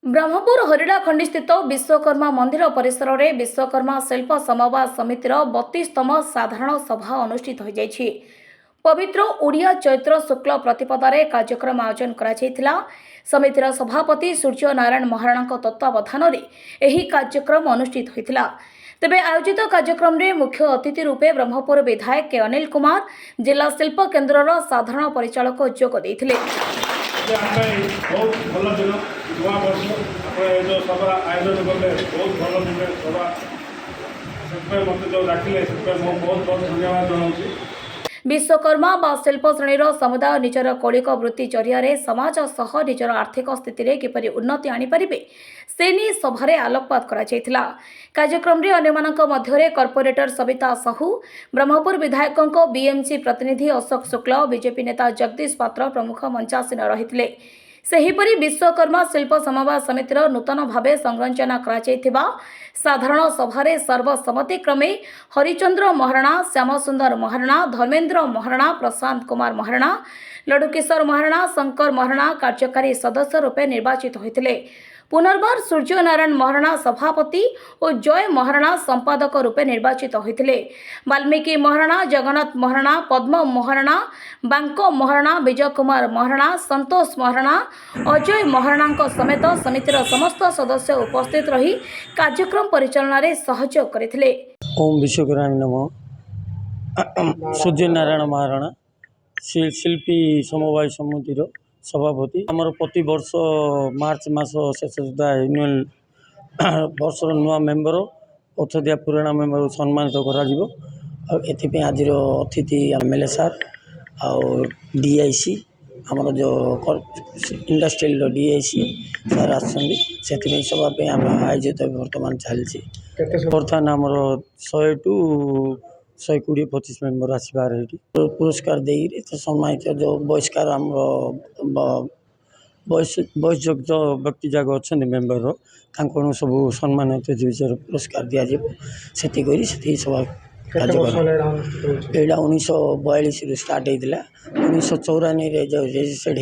ब्रह्मपुर हरिड़ा खंडी स्थित विश्वकर्मा मंदिर परिसर में विश्वकर्मा शिल्प समवाय समितिर 32तम साधारण सभा अनुष्ठित हो जाइछि। पवित्र ओडिया चैत्र शुक्ल प्रतिपदारे कार्यक्रम आयोजन करा समितिर सभापति सूर्य नारायण महाराणा तत्वावधान में कार्यक्रम अनुष्ठित होता। तेबे आयोजित कार्यक्रम में मुख्य अतिथि रूपे ब्रह्मपुर विधायक के अनिल कुमार जिला शिल्प केन्द्रर साधारण परिचालक जोग देइथिले। बहुत भल दिन नुआ वर्ष जो सभा आयोजन कले बहुत भल दिन सभा से मत जो डाकिले से बहुत बहुत धन्यवाद जनाऊँ। विश्वकर्मा व शिल्प श्रेणीर समुदाय निजर कौलिक वृत्ति जरिया समाज सह निजर आर्थिक स्थिति किपरि उन्नति आनीपारे से नहीं सभार आलोकपात करा। कार्यक्रम में अन्यमानक मध्य कॉर्पोरेटर सविता साहू, ब्रह्मपुर विधायकों बीएमसी प्रतिनिधि अशोक शुक्ल, बीजेपी नेता जगदीश पात्र प्रमुख मंचासीन रही। सेहीपरि विश्वकर्मा शिल्प समवाय समितिर नूतन भावे संरचना करा साधारण सभारे सर्वसम्मतिक्रमे हरिचंद्र महाराणा, श्यामसुंदर महाराणा, धर्मेन्द्र महाराणा, प्रशांत कुमार महाराणा, लडुकिशोर महाराणा, शंकर महाराणा कार्यकारी सदस्य रूपे निर्वाचित होते। पुनर्बार सूर्य नारायण महाराणा सभापति और जय महाराणा संपादक रूपे निर्वाचित होते। वाल्मीकि महाराणा, जगन्नाथ महाराणा, पद्म महाराणा, बांको महाराणा, विजय कुमार महाराणा, संतोष महाराणा, अजय महाराणा समेत समितिर समस्त सदस्य उपस्थित रही कार्यक्रम परिचालन में सहयोग करते। ओम विश्वकर्मा नमः। सूर्य नारायण महाराणा शिल्पी समवाय समितिर सभापति। आमर प्रति वर्ष मार्च मास शेष सुधा एनुअल वर्ष नुआ मेम्बर अथदिया पुराणा मेम्बर सम्मानित कर आज अतिथि एमएलए सार और डीआईसी आमर जो इंडस्ट्रियल डीआईसी सार आसपे सभापी आम आयोजित बर्तमान चलती। बर्तमान आमर 100 टू 120-125 मेम्बर आसबार पुरस्कार दे तो सम्मानित जो बहिष्कार आम बयसयुक्त व्यक्ति जाक अच्छा मेम्बर सब सम्मानित विषय पुरस्कार दि से सभा यहाँ 1942 स्टार्ट होता 1994 जो रजिस्टर्ड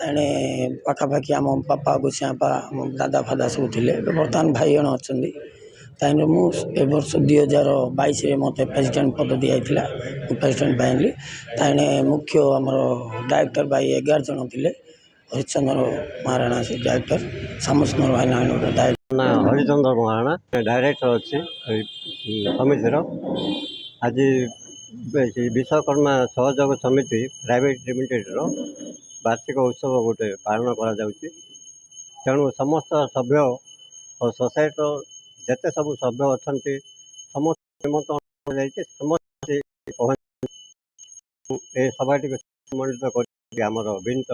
होने पाखापाखि आम बापा गोसापा दादा फादा सब थे। बर्तमान भाई जन अच्छा ताइन वर्ष 2022 मत प्रेसिडेंट पद दिखाई प्रेसिडेंट पाइली। ताने मुख्य आमर डायरेक्टर भाई 11 जन थे। हरिचंद्र महाराणा से डायरेक्टर, श्यामसुंदर भाई डायरेक्टर ना हरिचंद्र महाराणा डायरेक्टर अच्छी समितिर। आज विश्वकर्मा सहयोग समिति प्राइवेट लिमिटेड वार्षिक उत्सव गोटे पालन करा तेणु समस्त सभ्य और सोसाइटी जिते सब सभ्य अच्छा समस्त निमंत्रण समस्त सभाटी सम्मानित कर विनीत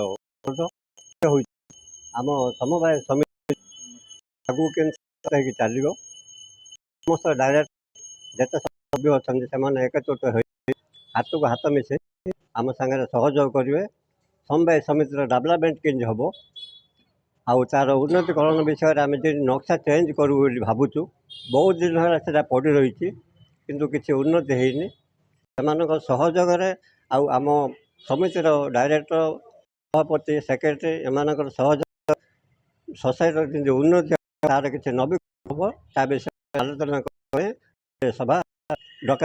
आम समवाय समिति आगू के चलो समस्त डायरेक्ट जिते सभ्य अच्छा से एकजुट हाथ को हाथ मिसे आम सागर सहयोग करेंगे। समवाय समितिर डेवलपमेंट केंज हम आउ तार उन्नतिकरण विषय आम जो नक्शा चेंज करूँ भावुँ बहुत दिन है से पड़ी रही किंतु किसी उन्नति होनी से सहयोग आम समितिर डायरेक्टर सभापति सेक्रेटरी एम सहयोग सोसाइटी उन्नति तार किसी नवीन हम ता विषय आलोचना सभा डक।